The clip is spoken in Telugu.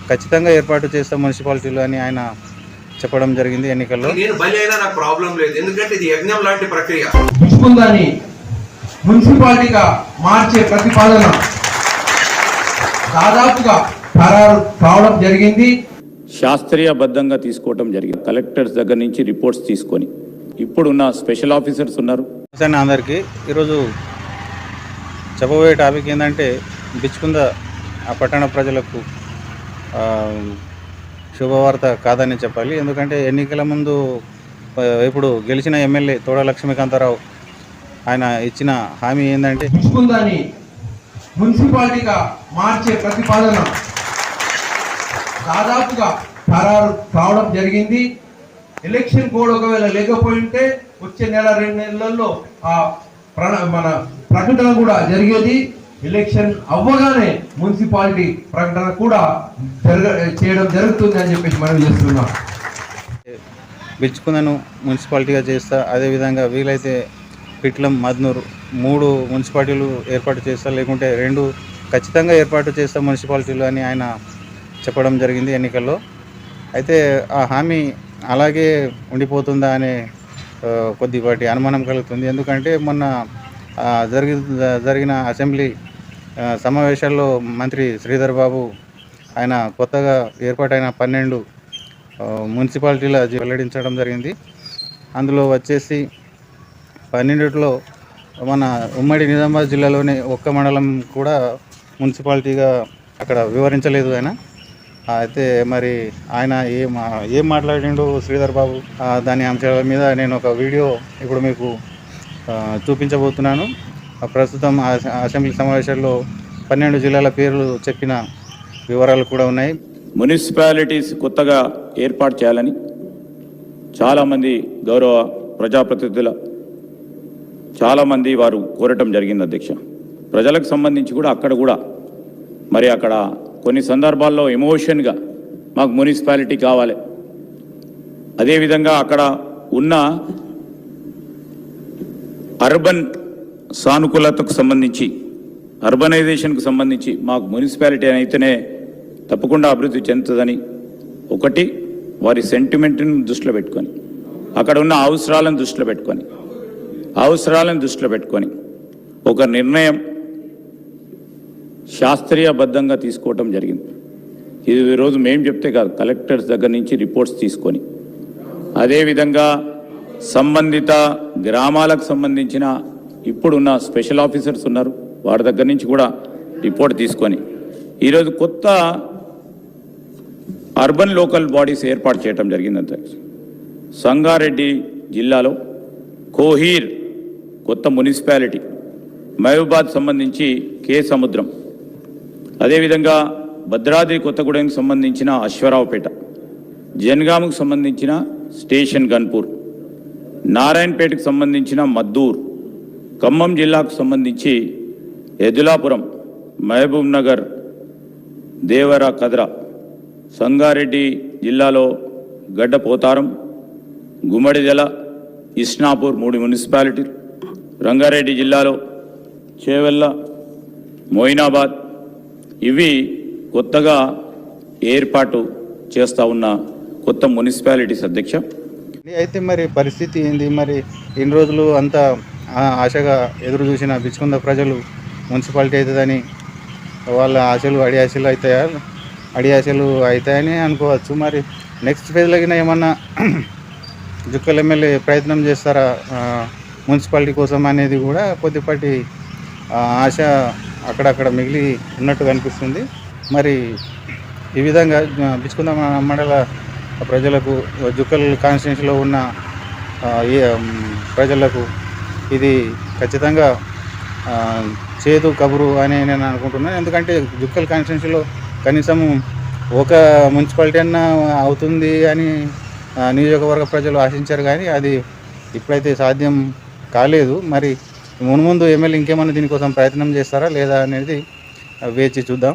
ఖచ్చితంగా ఏర్పాటు చేస్తాం మున్సిపాలిటీలో అని ఆయన చెప్పడం జరిగింది ఎన్నికల్లో. నేను బలి అయినా నాకు ప్రాబ్లం లేదు, ఎందుకంటే ఇది యజ్ఞం లాంటి ప్రక్రియ. బిచ్కుందని మున్సిపాలిటీగా మార్చే ప్రతిపాదన దాదాపుగా ఖరారు కావడం జరిగింది. శాస్త్రీయబద్ధంగా తీసుకోవడం జరిగింది. కలెక్టర్స్ దగ్గర నుంచి రిపోర్ట్స్ తీసుకొని ఇప్పుడున్న స్పెషల్ ఆఫీసర్స్ ఉన్నారు. అందరికీ ఈరోజు చెప్పబోయే టాపిక్ ఏంటంటే బిచ్కుంద ఆ పట్టణ ప్రజలకు శుభవార్త కాదని చెప్పాలి. ఎందుకంటే ఎన్నికల ముందు ఇప్పుడు గెలిచిన ఎమ్మెల్యే తోడ లక్ష్మీకాంతారావు ఆయన ఇచ్చిన హామీ ఏంటంటే బిచ్కుందని మున్సిపాలిటీగా మార్చే ప్రతిపాదన దాదాపుగా ఖరారు కావడం జరిగింది. ఎలక్షన్ కోడ్ ఒకవేళ లేకపోయింటే వచ్చే నెల 2 నెలల్లో మన ప్రకటన కూడా జరిగేది. ఎలక్షన్ అవ్వగానే మున్సిపాలిటీ ప్రకటన కూడా చేయడం జరుగుతుంది అని చెప్పేసి మనం చేస్తున్నాం. బిచ్కుందను మున్సిపాలిటీగా చేస్తా, అదేవిధంగా వీలైతే పిట్లం, మద్నూరు 3 మున్సిపాలిటీలు ఏర్పాటు చేస్తా, లేకుంటే 2 ఖచ్చితంగా ఏర్పాటు చేస్తా మున్సిపాలిటీలు అని ఆయన చెప్పడం జరిగింది ఎన్నికల్లో. అయితే ఆ హామీ అలాగే ఉండిపోతుందా అనే కొద్దిపాటి అనుమానం కలుగుతుంది. ఎందుకంటే మొన్న జరిగిన అసెంబ్లీ సమావేశాల్లో మంత్రి శ్రీధర్ బాబు ఆయన కొత్తగా ఏర్పాటైన 12 మున్సిపాలిటీల వెల్లడించడం జరిగింది. అందులో వచ్చేసి 12లో మన ఉమ్మడి నిజామాబాద్ జిల్లాలోని ఒక్క మండలం కూడా మున్సిపాలిటీగా అక్కడ వివరించలేదు ఆయన. అయితే మరి ఆయన ఏం మాట్లాడిండు శ్రీధర్ బాబు దాని అంశాల మీద నేను ఒక వీడియో ఇప్పుడు మీకు చూపించబోతున్నాను. ప్రస్తుతం అసెంబ్లీ సమావేశాల్లో 12 జిల్లాల పేర్లు చెప్పిన వివరాలు కూడా ఉన్నాయి. మున్సిపాలిటీస్ కొత్తగా ఏర్పాటు చేయాలని చాలామంది గౌరవ ప్రజాప్రతినిధుల చాలామంది వారు కోరటం జరిగింది అధ్యక్ష. ప్రజలకు సంబంధించి కూడా అక్కడ కొన్ని సందర్భాల్లో ఎమోషన్గా మాకు మున్సిపాలిటీ కావాలి, అదేవిధంగా అక్కడ ఉన్న అర్బన్ సానుకూలతకు సంబంధించి అర్బనైజేషన్కు సంబంధించి మాకు మున్సిపాలిటీ అయితేనే తప్పకుండా అభివృద్ధి చెందుతుందని ఒకటి వారి సెంటిమెంట్ని దృష్టిలో పెట్టుకొని, అక్కడ ఉన్న అవసరాలను దృష్టిలో పెట్టుకొని ఒక నిర్ణయం శాస్త్రీయబద్ధంగా తీసుకోవటం జరిగింది. ఇది ఈరోజు మేము చెప్తే కాదు, కలెక్టర్స్ దగ్గర నుంచి రిపోర్ట్స్ తీసుకొని, అదేవిధంగా సంబంధిత గ్రామాలకు సంబంధించిన ఇప్పుడున్న స్పెషల్ ఆఫీసర్స్ ఉన్నారు, వారి దగ్గర నుంచి కూడా రిపోర్ట్ తీసుకొని ఈరోజు కొత్త అర్బన్ లోకల్ బాడీస్ ఏర్పాటు చేయడం జరిగిందంటే సంగారెడ్డి జిల్లాలో కోహీర్ కొత్త మున్సిపాలిటీ, మహబూబాద్ సంబంధించి కే సముద్రం, అదేవిధంగా భద్రాద్రి కొత్తగూడెంకి సంబంధించిన అశ్వరావుపేట, జనగాముకు సంబంధించిన స్టేషన్ గన్పూర్, నారాయణపేటకు సంబంధించిన మద్దూర్, ఖమ్మం జిల్లాకు సంబంధించి ఎదులాపురం, మహబూబ్ నగర్, దేవర కద్రా, సంగారెడ్డి జిల్లాలో గడ్డపోతారం, గుమ్మడిదెల, ఇస్నాపూర్ 3 మున్సిపాలిటీలు, రంగారెడ్డి జిల్లాలో చేవెళ్ళ, మోయినాబాద్, ఇవి కొత్తగా ఏర్పాటు చేస్తూ ఉన్న కొత్త మున్సిపాలిటీస్ అధ్యక్ష. అయితే మరి పరిస్థితి ఏంది? మరి ఇన్ని రోజులు అంతా ఆశగా ఎదురు చూసిన బిచ్కుంద ప్రజలు మున్సిపాలిటీ అవుతుందని వాళ్ళ ఆశలు అడియాశలు అవుతాయని అనుకోవచ్చు. మరి నెక్స్ట్ ఫేజ్లో ఏమన్నా జుక్కల్ ఎమ్మెల్యే ప్రయత్నం చేస్తారా మున్సిపాలిటీ కోసం అనేది కూడా కొద్దిపాటి ఆశ అక్కడక్కడ మిగిలి ఉన్నట్టు కనిపిస్తుంది. మరి ఈ విధంగా బిచ్కుంద మండల ప్రజలకు, జుక్కల్ కాన్స్టిట్యున్సీలో ఉన్న ప్రజలకు ఇది ఖచ్చితంగా చేదు కబురు అని నేను అనుకుంటున్నాను. ఎందుకంటే జుక్కల్ కాన్స్టిట్యున్సీలో కనీసం ఒక మున్సిపాలిటీ అన్నా అవుతుంది అని నియోజకవర్గ ప్రజలు ఆశించారు, కానీ అది ఇప్పుడైతే సాధ్యం కాలేదు. మరి మున్ముందు ఎమ్మెల్యే ఇంకేమన్నా దీనికోసం ప్రయత్నం చేస్తారా లేదా అనేది వేచి చూద్దాం.